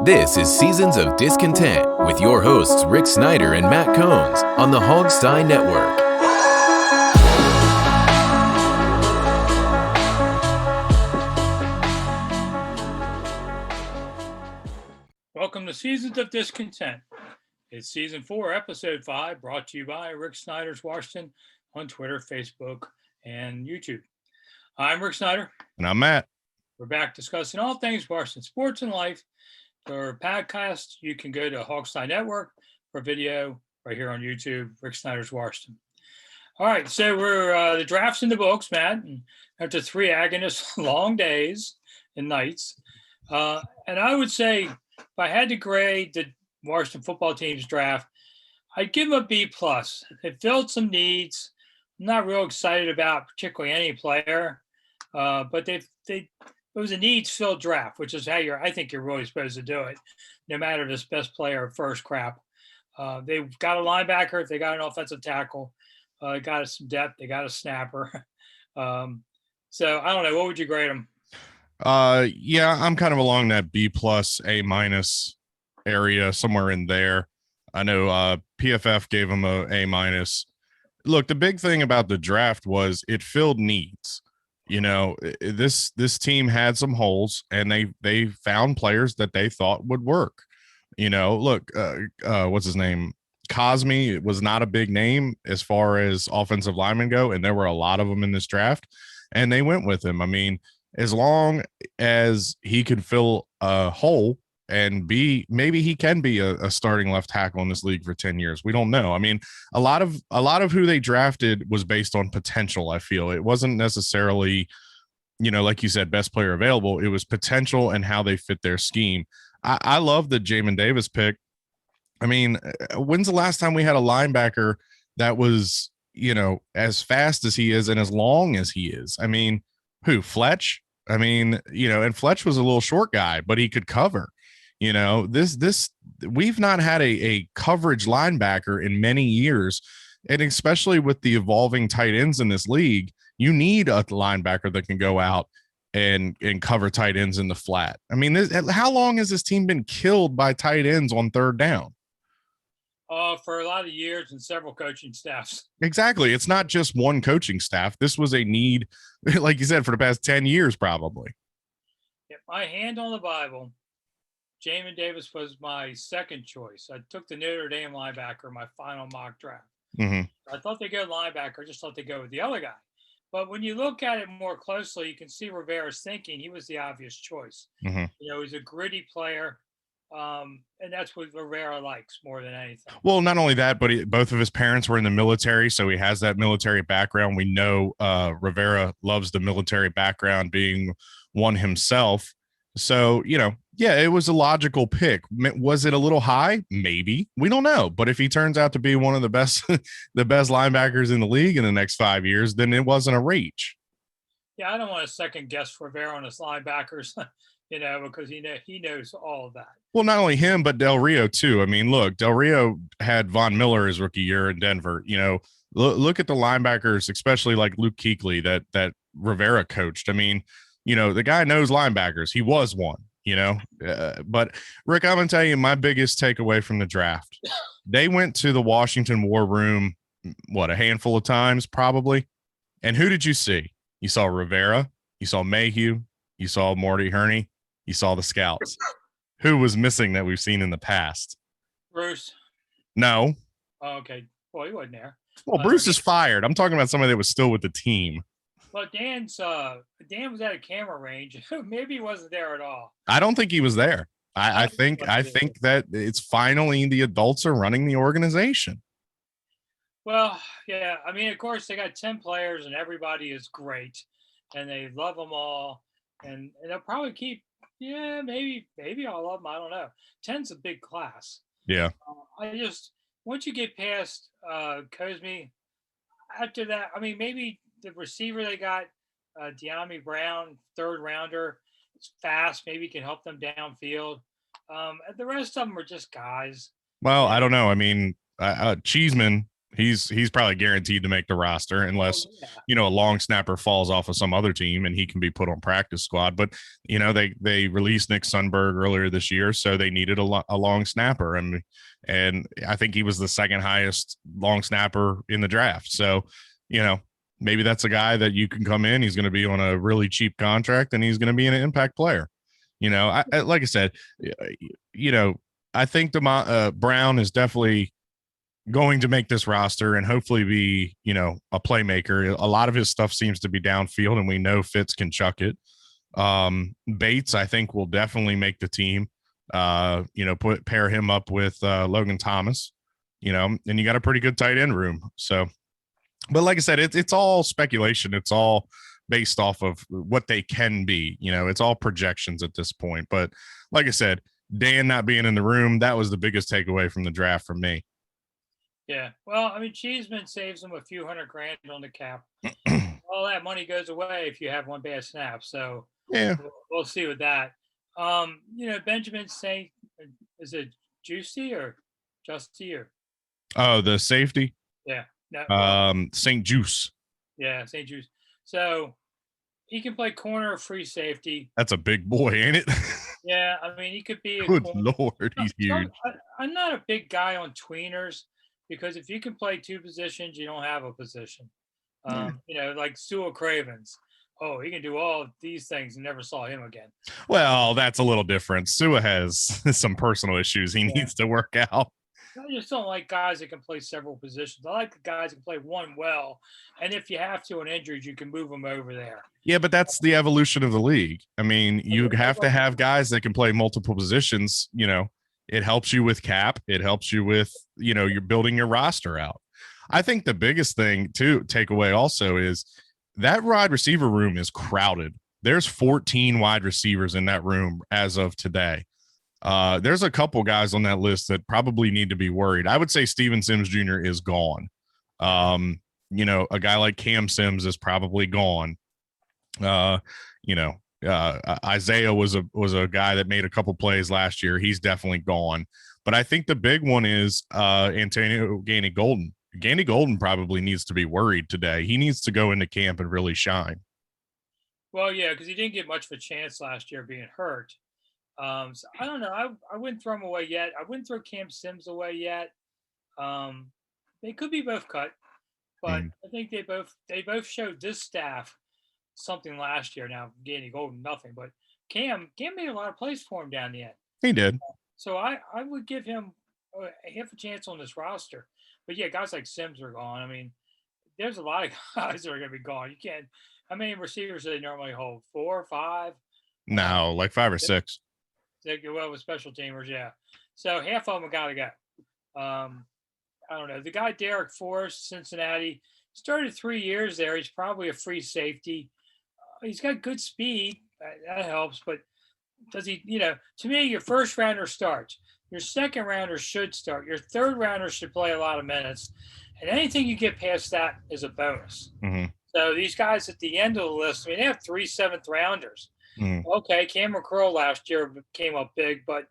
This is Seasons of Discontent with your hosts Rick Snyder and Matt Combs on the Hogstein Network. Welcome to Seasons of Discontent. It's Season 4, Episode 5, brought to you by Rick Snyder's Washington on Twitter, Facebook, and YouTube. I'm Rick Snyder. And I'm Matt. We're back discussing all things Washington sports and life. For podcast, you can go to Hogstein Network. For video, right here on YouTube, Rick Snyder's Washington. All right, so we're the draft's in the books, Matt. And after 3 agonist long days and nights. And I would say if I had to grade the Washington football team's draft, I'd give them a B+. They filled some needs. I'm not real excited about particularly any player, but it was a needs-filled draft, which is how I think you're really supposed to do it, no matter if it's best player or first crap. They've got a linebacker. They got an offensive tackle. They got some depth. They got a snapper. So I don't know. What would you grade them? Yeah, I'm kind of along that B+, A- area, somewhere in there. I know PFF gave them a A-. Look, the big thing about the draft was it filled needs. You know, this team had some holes, and they found players that they thought would work. You know, look, what's his name? Cosme was not a big name as far as offensive linemen go, and there were a lot of them in this draft, and they went with him. I mean, as long as he could fill a hole and maybe he can be a starting left tackle in this league for 10 years. We don't know. I mean, a lot of who they drafted was based on potential. I feel it wasn't necessarily, you know, like you said, best player available. It was potential and how they fit their scheme. I love the Jamin Davis pick. I mean, when's the last time we had a linebacker that was, you know, as fast as he is and as long as he is? I mean, who? Fletch? I mean, you know, and Fletch was a little short guy, but he could cover. You know, we've not had a coverage linebacker in many years, and especially with the evolving tight ends in this league, you need a linebacker that can go out and cover tight ends in the flat. I mean, how long has this team been killed by tight ends on third down? For a lot of years and several coaching staffs. Exactly. It's not just one coaching staff. This was a need, like you said, for the past 10 years, probably. Yeah, my hand on the Bible, Jamin Davis was my second choice. I took the Notre Dame linebacker in my final mock draft. Mm-hmm. I thought they'd go linebacker. I just thought they'd go with the other guy. But when you look at it more closely, you can see Rivera's thinking. He was the obvious choice. Mm-hmm. You know, he's a gritty player. And that's what Rivera likes more than anything. Well, not only that, but both of his parents were in the military, so he has that military background. We know Rivera loves the military background, being one himself. So, you know, yeah, it was a logical pick. Was it a little high? Maybe. We don't know. But if he turns out to be one of the best linebackers in the league in the next 5 years, then it wasn't a reach. Yeah, I don't want to second guess Rivera on his linebackers. You know, because he knows all of that. Well, not only him, but Del Rio too. I mean, look, Del Rio had Von Miller his rookie year in Denver. You know, look at the linebackers, especially like Luke Kuechly that Rivera coached. I mean, you know, the guy knows linebackers. He was one. You know, but Rick, I'm gonna tell you my biggest takeaway from the draft. They went to the Washington War Room, a handful of times probably. And who did you see? You saw Rivera. You saw Mayhew. You saw Marty Herney. You saw the scouts. Who was missing that we've seen in the past? Bruce. No. Oh, okay. Well, he wasn't there. Well, Bruce is fired. I'm talking about somebody that was still with the team. Well, Dan was at a camera range. Maybe he wasn't there at all. I don't think he was there. I think that it's finally the adults are running the organization. Well, yeah. I mean, of course, they got 10 players and everybody is great and they love them all. And they'll probably keep, yeah, maybe all of them. I don't know. 10's a big class. Yeah. Once you get past Cosme, after that, I mean, maybe the receiver they got, De'Ami Brown, third rounder, it's fast. Maybe can help them downfield. The rest of them are just guys. Well, I don't know. I mean, Cheeseman He's probably guaranteed to make the roster unless, Oh, yeah. a long snapper falls off of some other team and he can be put on practice squad. But, they released Nick Sundberg earlier this year, so they needed a long snapper. And I think he was the second highest long snapper in the draft. So, maybe that's a guy that you can come in. He's going to be on a really cheap contract and he's going to be an impact player. Like I said, I think Brown is definitely going to make this roster and hopefully be, a playmaker. A lot of his stuff seems to be downfield, and we know Fitz can chuck it. Bates, I think, will definitely make the team. Pair him up with Logan Thomas, and you got a pretty good tight end room. So, but like I said, it's all speculation. It's all based off of what they can be. It's all projections at this point. But like I said, Dan not being in the room, that was the biggest takeaway from the draft for me. Yeah. Well, I mean, Cheeseman saves them a few $100,000 on the cap. All that money goes away if you have one bad snap. So yeah, we'll see with that. Benjamin St. Is it Juicy or Justy or? Oh, the safety. Yeah. No, St. Juice. Yeah, St. Juice. So he can play corner or free safety. That's a big boy, ain't it? Yeah, I mean, he could be. Good Lord, he's huge. I'm not a big guy on tweeners because if you can play two positions, you don't have a position. Like Sewell Cravens. Oh, he can do all of these things and never saw him again. Well, that's a little different. Sua has some personal issues he needs to work out. I just don't like guys that can play several positions. I like the guys that can play one well. And if you have to on injuries, you can move them over there. Yeah, but that's the evolution of the league. I mean, you have to have guys that can play multiple positions. It helps you with cap. It helps you with, you're building your roster out. I think the biggest thing to take away also is that wide receiver room is crowded. There's 14 wide receivers in that room as of today. There's a couple guys on that list that probably need to be worried. I would say Steven Sims Jr. is gone. A guy like Cam Sims is probably gone. Isaiah was a guy that made a couple plays last year. He's definitely gone. But I think the big one is Antonio Gandy Golden. Gandy Golden probably needs to be worried today. He needs to go into camp and really shine. Well, yeah, because he didn't get much of a chance last year being hurt. So I don't know. I wouldn't throw him away yet. I wouldn't throw Cam Sims away yet. They could be both cut, but I think they both showed this staff something last year. Now, Gandy Golden, nothing, but Cam made a lot of plays for him down the end. He did. So I would give him half a chance on this roster. But yeah, guys like Sims are gone. I mean, there's a lot of guys that are going to be gone. You can't. How many receivers do they normally hold? 4 or 5? No, like 5 or 6. They go well with special teamers, yeah. So half of them got to go. I don't know. The guy Derek Forrest, Cincinnati, started 3 years there. He's probably a free safety. He's got good speed. That helps. But does he, to me, your first rounder starts. Your second rounder should start. Your third rounder should play a lot of minutes. And anything you get past that is a bonus. Mm-hmm. So these guys at the end of the list, I mean, they have 3 7th rounders. Okay, Cameron Curl last year came up big, but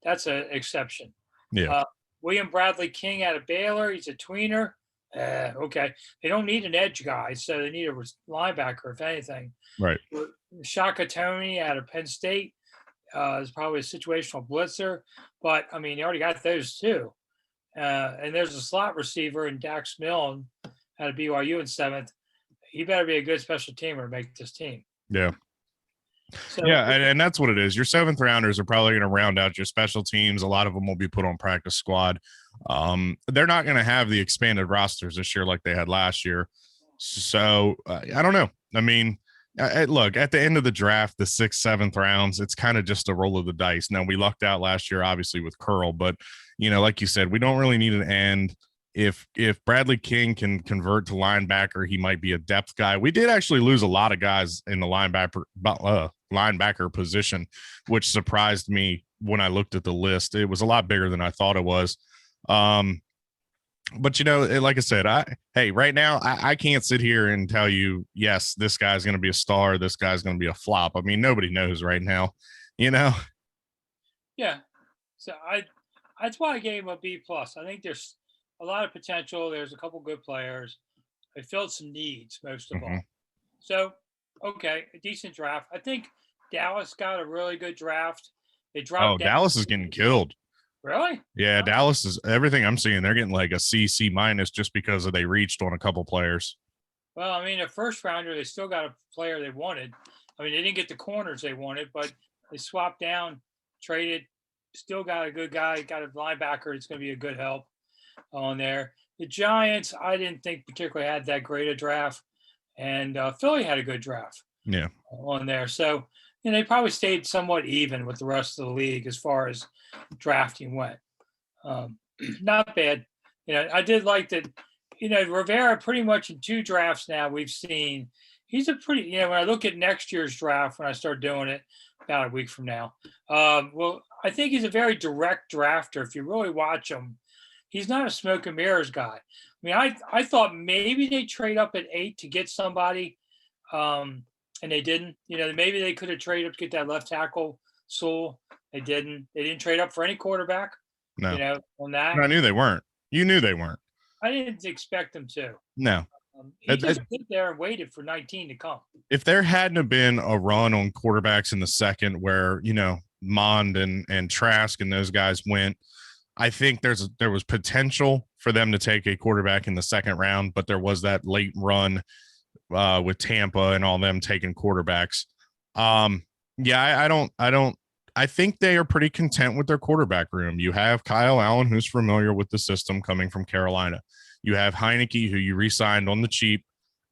that's an exception. Yeah. William Bradley King out of Baylor, he's a tweener. Okay, they don't need an edge guy, so they need a linebacker, if anything. Right. Shaka Tony out of Penn State is probably a situational blitzer, but I mean, they already got those two. And there's a slot receiver in Dax Milne out of BYU in 7th. He better be a good special teamer to make this team. Yeah. So, yeah, and that's what it is. Your 7th rounders are probably going to round out your special teams. A lot of them will be put on practice squad. They're not going to have the expanded rosters this year like they had last year. So I don't know. I mean, look, at the end of the draft, the 6th, 7th rounds, it's kind of just a roll of the dice. Now, we lucked out last year, obviously, with Curl, but, like you said, we don't really need an end. If Bradley King can convert to linebacker, he might be a depth guy. We did actually lose a lot of guys in the linebacker position, which surprised me when I looked at the list. It was a lot bigger than I thought it was. But like I said, right now I can't sit here and tell you, yes, this guy's going to be a star, this guy's going to be a flop. I mean, nobody knows right now, Yeah. So that's why I gave him a B+. I think a lot of potential. There's a couple good players. They filled some needs most of all. So, okay, a decent draft. I think Dallas got a really good draft. They dropped down. Dallas is getting killed. Really? Yeah, Dallas is everything I'm seeing. They're getting like a C minus just because they reached on a couple players. Well, I mean, a first rounder, they still got a player they wanted. I mean, they didn't get the corners they wanted, but they swapped down, traded, still got a good guy, got a linebacker. It's going to be a good help on there. The Giants, I didn't think particularly had that great a draft, and Philly had a good draft. Yeah, on there. So, they probably stayed somewhat even with the rest of the league as far as drafting went. Not bad. I did like that. Rivera pretty much in 2 drafts now we've seen. He's a pretty. When I look at next year's draft, when I start doing it about a week from now, well, I think he's a very direct drafter. If you really watch him, he's not a smoke and mirrors guy. I mean, I thought maybe they trade up at 8 to get somebody. And they didn't. Maybe they could have traded up to get that left tackle, Sewell. They didn't. They didn't trade up for any quarterback. No. On that. I knew they weren't. You knew they weren't. I didn't expect them to. No. He just stood there and waited for 19 to come. If there hadn't have been a run on quarterbacks in the second where, Mond and Trask and those guys went, I think there was potential for them to take a quarterback in the second round, but there was that late run with Tampa and all them taking quarterbacks. I think they are pretty content with their quarterback room. You have Kyle Allen, who's familiar with the system coming from Carolina. You have Heineke, who you re-signed on the cheap,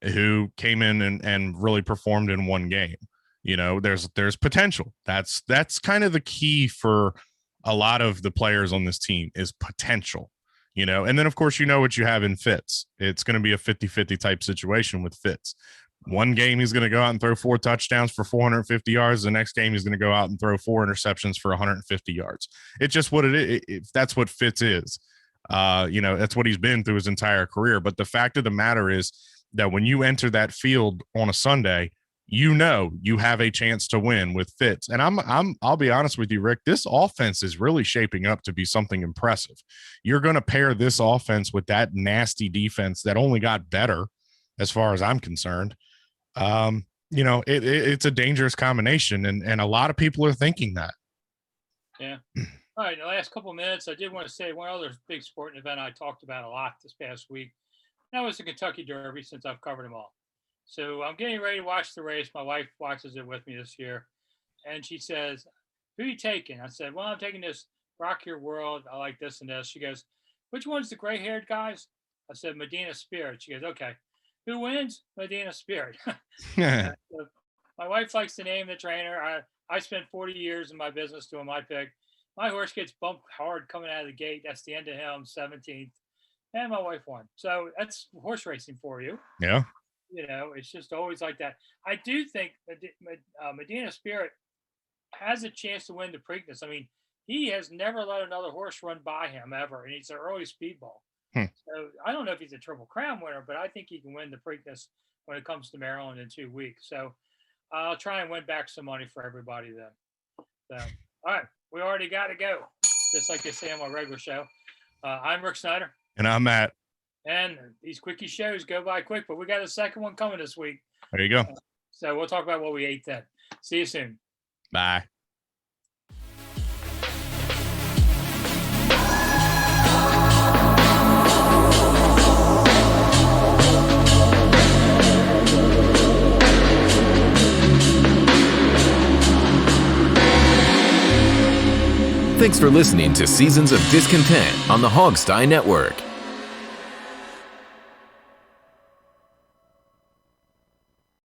who came in and really performed in one game. There's potential. That's kind of the key for a lot of the players on this team is potential. And then of course, what you have in Fitz. It's going to be a 50-50 type situation with Fitz. One game, he's going to go out and throw 4 touchdowns for 450 yards. The next game, he's going to go out and throw 4 interceptions for 150 yards. It's just what it is. That's what Fitz is. That's what he's been through his entire career. But the fact of the matter is that when you enter that field on a Sunday, you have a chance to win with Fitz. And I'll be honest with you, Rick, this offense is really shaping up to be something impressive. You're going to pair this offense with that nasty defense that only got better as far as I'm concerned. It's a dangerous combination and a lot of people are thinking that. Yeah. All right. In the last couple of minutes, I did want to say one other big sporting event I talked about a lot this past week. That was the Kentucky Derby, since I've covered them all. So I'm getting ready to watch the race. My wife watches it with me this year. And she says, "Who are you taking?" I said, "Well, I'm taking this Rock Your World. I like this and this." She goes, "Which one's the gray-haired guys?" I said, "Medina Spirit." She goes, "Okay. Who wins?" "Medina Spirit." So my wife likes to name the trainer. I spent 40 years in my business doing my pick. My horse gets bumped hard coming out of the gate. That's the end of him, 17th. And my wife won. So that's horse racing for you. Yeah. It's just always like that. I do think Medina Spirit has a chance to win the Preakness. I mean, he has never let another horse run by him ever, and he's an early speedball. So I don't know if he's a Triple Crown winner, but I think he can win the Preakness when it comes to Maryland in 2 weeks. So I'll try and win back some money for everybody then. So, all right, we already got to go, just like they say on my regular show. I'm Rick Snyder. And I'm Matt. And these quickie shows go by quick, but we got a second one coming this week. There you go. So we'll talk about what we ate then. See you soon. Bye. Thanks for listening to Seasons of Discontent on the Hogstye Network.